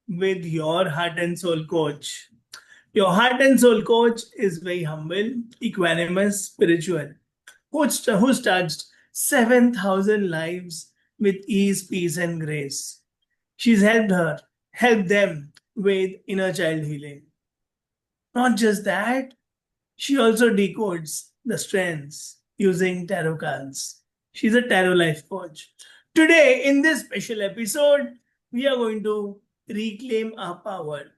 with your heart and soul coach. Your heart and soul coach is very humble, equanimous, spiritual, who's touched 7,000 lives with ease, peace, and grace. She's helped them with inner child healing. Not just that, she also decodes the strengths using tarot cards. She's a tarot life coach. Today, in this special episode, we are going to reclaim our power.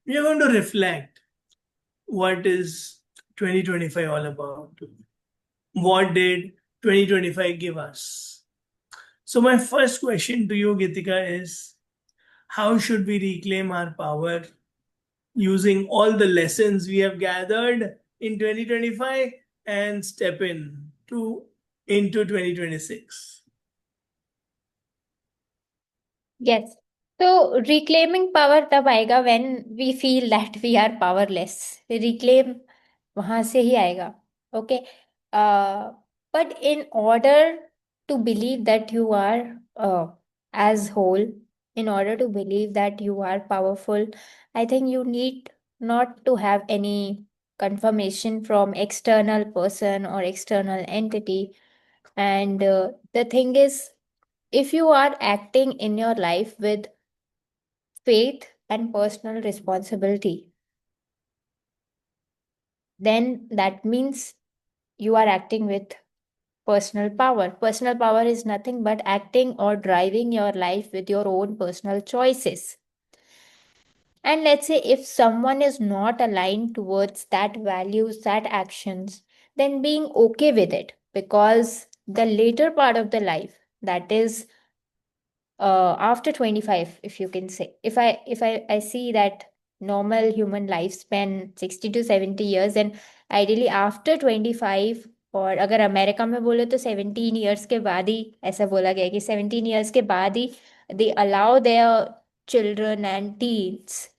We are going to reflect what is 2025 all about. What did 2025 give us? So, my first question to you, Gitika, is how should we reclaim our power using all the lessons we have gathered in 2025 and step into 2026? Yes. So reclaiming power तब आएगा when we feel that we are powerless. Reclaim वहां से ही आएगा. Okay. But in order to believe that you are as whole, in order to believe that you are powerful, I think you need not to have any confirmation from external person or external entity. And the thing is, if you are acting in your life with faith and personal responsibility, then that means you are acting with personal power. Personal power is nothing but acting or driving your life with your own personal choices. And let's say if someone is not aligned towards that values, that actions, then being okay with it, because the later part of the life, that is after 25, if you can say, if I see that normal human lifespan 60 to 70 years, and ideally after 25, और अगर America में बोले तो 17 years के बाद ही ऐसा बोला गया है कि 17 ईयर्स के बाद ही they allow their children and teens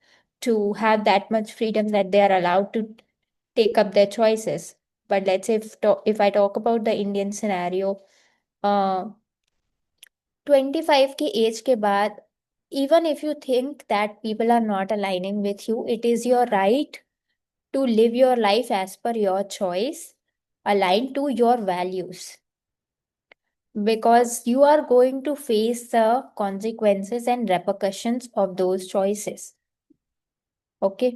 to have that much freedom that they are allowed to take up their choices. But let's say if I talk about the Indian scenario, uh, 25 की as के बाद, even if you think that people are not aligning with you, it is your right to live your life as per your choice, aligned to your values, because you are going to face the consequences and repercussions of those choices. Okay.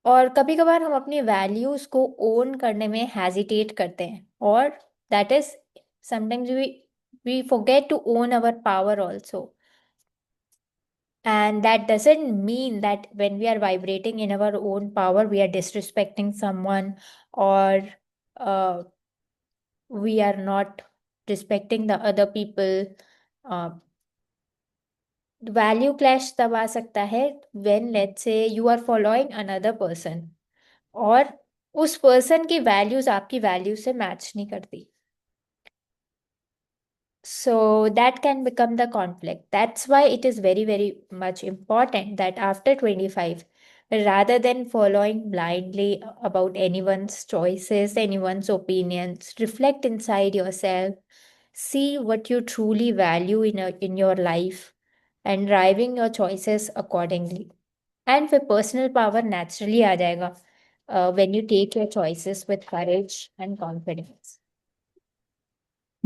और कभी कभार हम अपनी values को own करने में hesitate करते हैं, और that is sometimes we forget to own our power also. And that doesn't mean that when we are vibrating in our own power, we are disrespecting someone, or uh, we are not respecting the other people. Uh, Value clash तब आ सकता है when let's say you are following another person, और उस person की values आपकी values से match नहीं करती. So that can become the conflict. That's why it is very, very much important that after 25, rather than following blindly about anyone's choices, anyone's opinions, reflect inside yourself, see what you truly value in your life, and driving your choices accordingly. And for personal power naturally आ जाएगा when you take your choices with courage and confidence.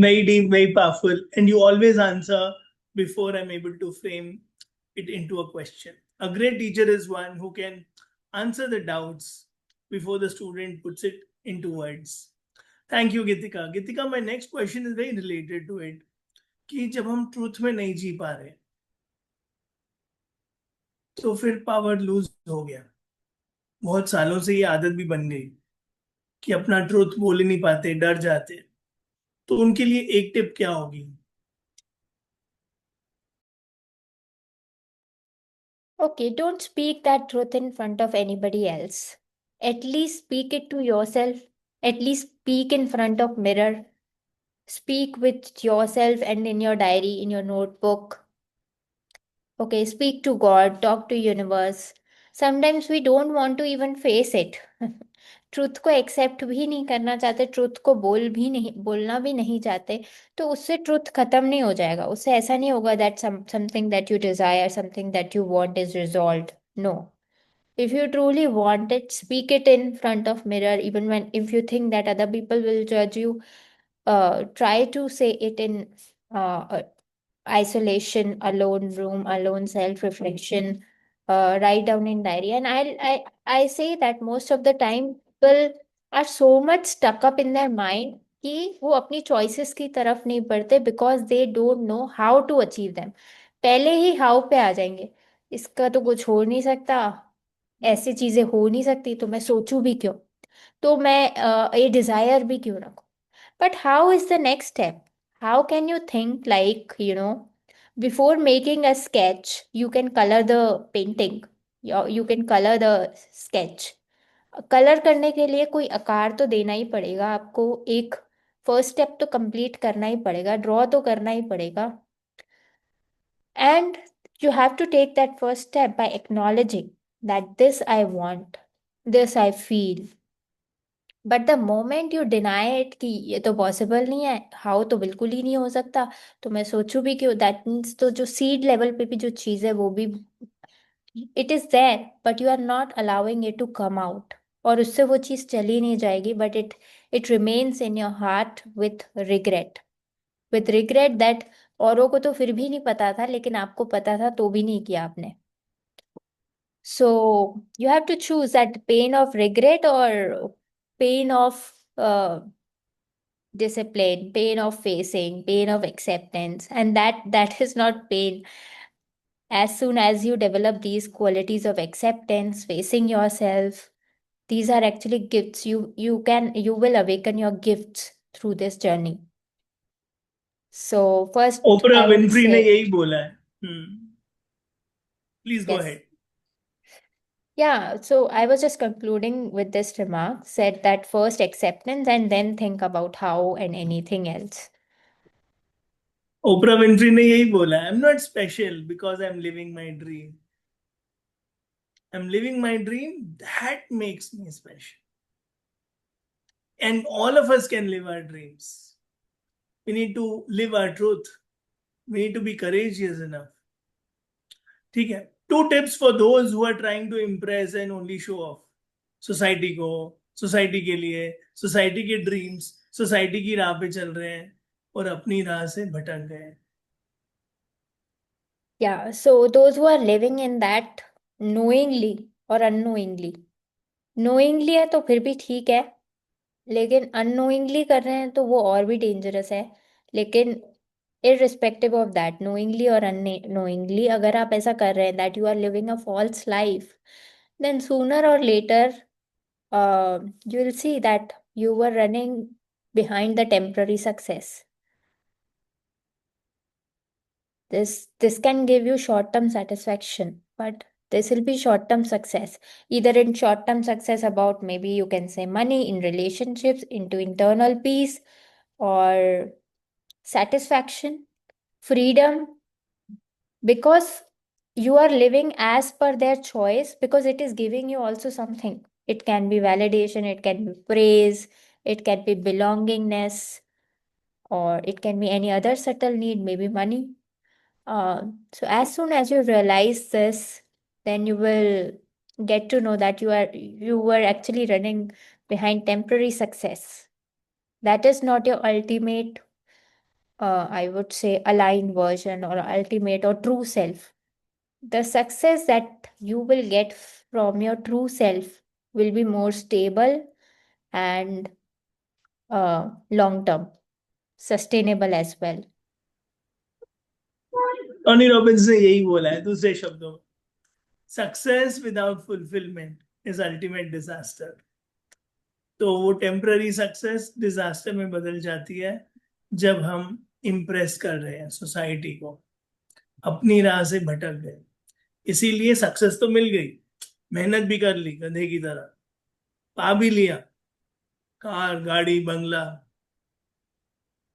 Very deep, very powerful, and you always answer before I'm able to frame it into a question. A great teacher is one who can answer the doubts before the student puts it into words. Thank you, Gitika. Gitika, my next question is very related to it. कि जब हम truth में नहीं जी पा रहे तो फिर power loose हो गया. बहुत सालों से ये आदत भी बन गई कि अपना ट्रूथ बोल ही नहीं पाते, डर जाते. तो उनके लिए एक टिप क्या होगी? Okay, don't speak that truth in front of anybody else. At least speak it to yourself. At least speak in front of mirror. Speak with yourself and in your diary, in your notebook. Okay, speak to God, talk to universe. Sometimes we don't want to even face it. Truth को accept भी नहीं करना चाहते, truth को बोलना भी नहीं चाहते, तो उससे ट्रुथ खत्म नहीं हो जाएगा। उससे ऐसा नहीं होगा that something that you desire, something that you want is resolved. No, if you truly want it, speak it in front of mirror. Even when, if you think that other people will judge you, try to say it in uh, isolation, alone room, alone self reflection, write down in diary. And I say that most of the time people are so much stuck up in their mind कि वो अपनी choices की तरफ नहीं बढ़ते, because they don't know how to achieve them. पहले ही how पे आ जाएंगे, इसका तो कुछ हो नहीं सकता, ऐसी चीजें हो नहीं सकती, तो मैं सोचूं भी क्यों, तो मैं ये डिजायर भी क्यों रखूं। But how is the next step? How can you think like, before making a sketch, you can color the painting, you can color the sketch. Colour करने के लिए कोई आकार तो देना ही पड़ेगा आपको, एक फर्स्ट स्टेप तो कंप्लीट करना ही पड़ेगा, ड्रॉ तो करना ही पड़ेगा। And you have to take that first step by acknowledging that this I want, this I feel. But the moment you deny it कि ये तो पॉसिबल नहीं है, हाउ तो बिल्कुल ही नहीं हो सकता, तो मैं सोचूं भी क्यों, दैट मीन्स तो जो सीड लेवल पे भी जो चीज़ है वो भी, it is there but you are not allowing it to come out, और उससे वो चीज़ चली नहीं जाएगी, but it remains in your heart with regret that औरों को तो फिर भी नहीं पता था, लेकिन आपको पता था तो भी नहीं किया आपने। So you have to choose that pain of regret और pain of discipline, pain of facing, pain of acceptance, and that is not pain. As soon as you develop these qualities of acceptance, facing yourself, these are actually gifts. You will awaken your gifts through this journey. So first Oprah I would Winfrey ने say, यही बोला है। Please go yes. Ahead. Yeah, so I was just concluding with this remark, said that first acceptance and then think about how and anything else. Oprah Winfrey ने यही बोला, I am not special because I am living my dream, I am living my dream that makes me special, and all of us can live our dreams. We need to live our truth. We need to be courageous enough. ठीक है। Two tips for those who are trying to impress and only show off society को, society के लिए, society के dreams, society की राह पे चल रहे हैं और अपनी राह से भटक गए। Yeah, so those who are living in that knowingly or unknowingly, knowingly है तो फिर भी ठीक है, लेकिन unknowingly कर रहे हैं तो वो और भी डेंजरस है। लेकिन irrespective of that, knowingly or unknowingly, अगर आप ऐसा कर रहे हैं that you are living a false life, then sooner or later you will see that you were running behind the temporary success. This can give you short-term satisfaction, but this will be short-term success. Either in short-term success about, maybe you can say, money, in relationships, into internal peace, or satisfaction, freedom, because you are living as per their choice, because it is giving you also something. It can be validation, it can be praise, it can be belongingness, or it can be any other subtle need, maybe money. So as soon as you realize this, then you will get to know that you were actually running behind temporary success. That is not your ultimate, I would say, aligned version or ultimate or true self. The success that you will get from your true self will be more stable and long term, sustainable as well. Tony Robbins ने यही बोला है दूसरे शब्दों में, success without fulfilment is ultimate disaster. तो वो temporary success disaster में बदल जाती है जब हम इम्प्रेस कर रहे हैं सोसाइटी को, अपनी राह से भटक गए। इसीलिए सक्सेस तो मिल गई, मेहनत भी कर ली गधे की तरह, पा भी लिया कार गाड़ी बंगला,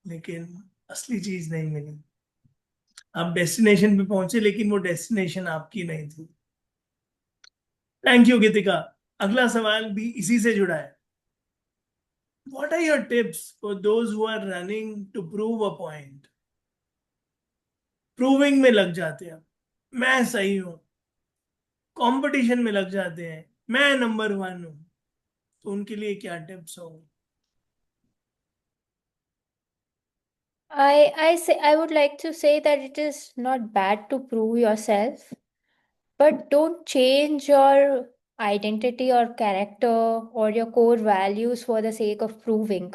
लेकिन असली चीज नहीं मिली। आप डेस्टिनेशन पे पहुंचे लेकिन वो डेस्टिनेशन आपकी नहीं थी। थैंक यू गीतिका। अगला सवाल भी इसी से जुड़ा है। What are your tips for those who are running to prove a point? Proving में लग जाते हैं, मैं सही हूं, कंपटीशन में लग जाते हैं, मैं नंबर वन हूं, तो उनके लिए क्या टिप्स होंगे? I would like to say that it is not bad to prove yourself, but don't change your identity or character or your core values for the sake of proving.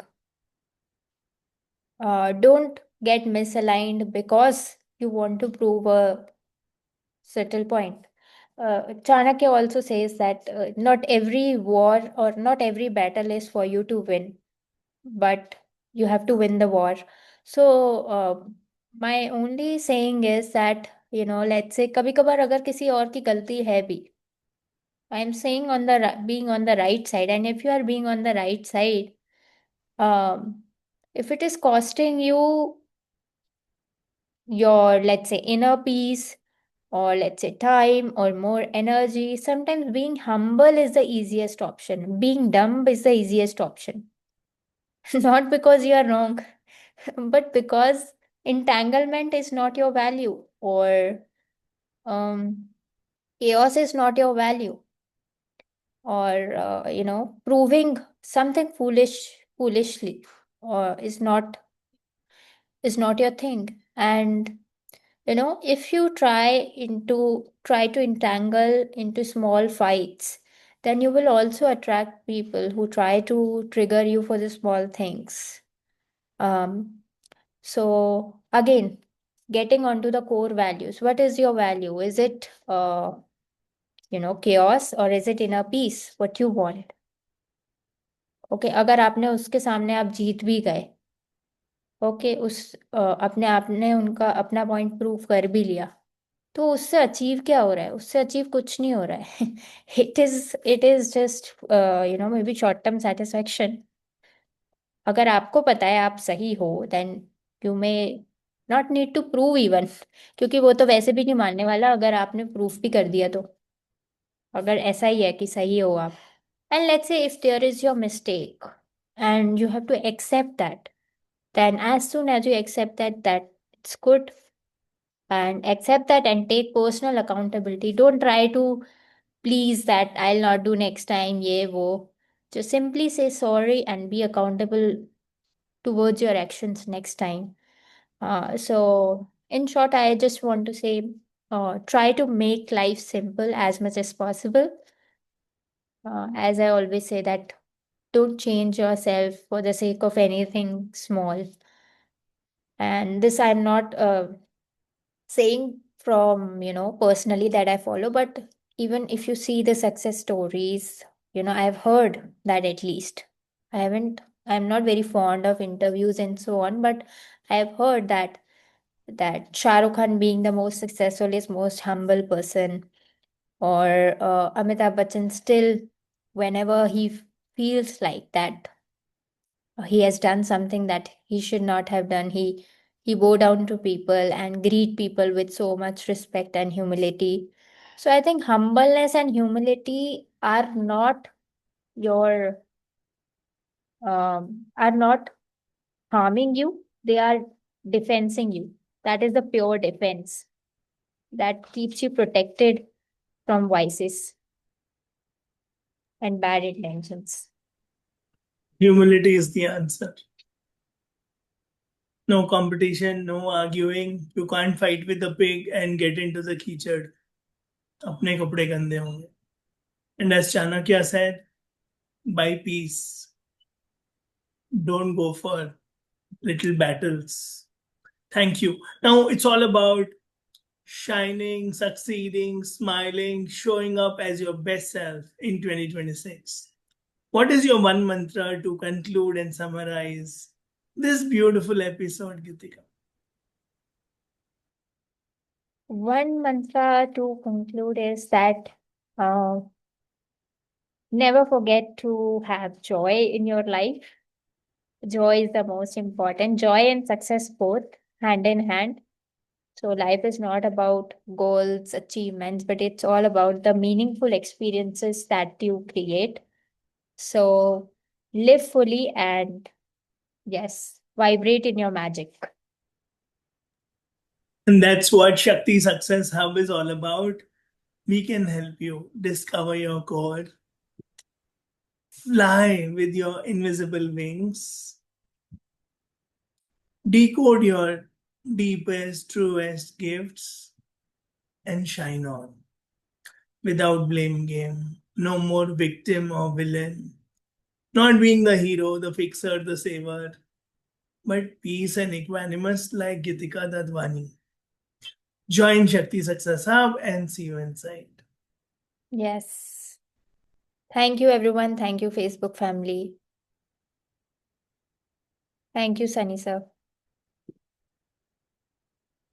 Don't get misaligned because you want to prove a subtle point. Chanakya also says that not every war or not every battle is for you to win, but you have to win the war. So, my only saying is that, let's say कभी कभार अगर किसी और की गलती है भी, I am saying on the being on the right side, and if you are being on the right side, if it is costing you your, let's say, inner peace, or let's say time or more energy, sometimes being humble is the easiest option. Being dumb is the easiest option. Not because you are wrong, but because entanglement is not your value, or um, chaos is not your value, or proving something foolishly, or is not your thing. And if you try to entangle into small fights, then you will also attract people who try to trigger you for the small things. So again, getting onto the core values. What is your value? Is it chaos, or is it inner peace? What you want? Okay, अगर आपने उसके सामने आप जीत भी गए, okay, अपने आपने उनका अपना पॉइंट प्रूव कर भी लिया, तो उससे अचीव क्या हो रहा है? उससे अचीव कुछ नहीं हो रहा है. It is just may be short term satisfaction. अगर आपको पता है आप सही हो, then you may not need to prove even, क्योंकि वो तो वैसे भी नहीं मानने वाला अगर आपने प्रूफ भी कर दिया तो, अगर ऐसा ही है कि सही हो आप. And let's say if there is your mistake and you have to accept that, then as soon as you accept that it's good, and accept that and take personal accountability. Don't try to please that I'll not do next time, ye wo. Just simply say sorry and be accountable towards your actions next time. So in short, I just want to say, try to make life simple as much as possible. As I always say that don't change yourself for the sake of anything small. And this I'm not saying from, personally that I follow, but even if you see the success stories, I've heard that at least. I'm not very fond of interviews and so on, but I've heard that Shah Rukh Khan being the most successful is most humble person, or Amitabh Bachchan still, whenever he feels like that he has done something that he should not have done, he bow down to people and greet people with so much respect and humility. So I think humbleness and humility your are not harming you, they are defensing you. That is the pure defense that keeps you protected from vices and bad intentions. Humility is the answer. No competition, no arguing. You can't fight with the pig and get into the कीचड़. अपने कपड़े गंदे होंगे. And as Chanakya said, buy peace. Don't go for little battles. Thank you. Now it's all about shining, succeeding, smiling, showing up as your best self in 2026. What is your one mantra to conclude and summarize this beautiful episode, Gitika? One mantra to conclude is that uh, never forget to have joy in your life. Joy is the most important. Joy and success both hand in hand. So life is not about goals, achievements, but it's all about the meaningful experiences that you create. So live fully, and yes, vibrate in your magic. And that's what Shakti Success Hub is all about. We can help you discover your core, fly with your invisible wings, decode your deepest, truest gifts, and shine on without blame game. No more victim or villain. Not being the hero, the fixer, the saver, but peace and equanimous like Gitika Dadwani. Join Shakti Success Hub and see you inside. Yes. Thank you, everyone. Thank you, Facebook family. Thank you, Sunny sir.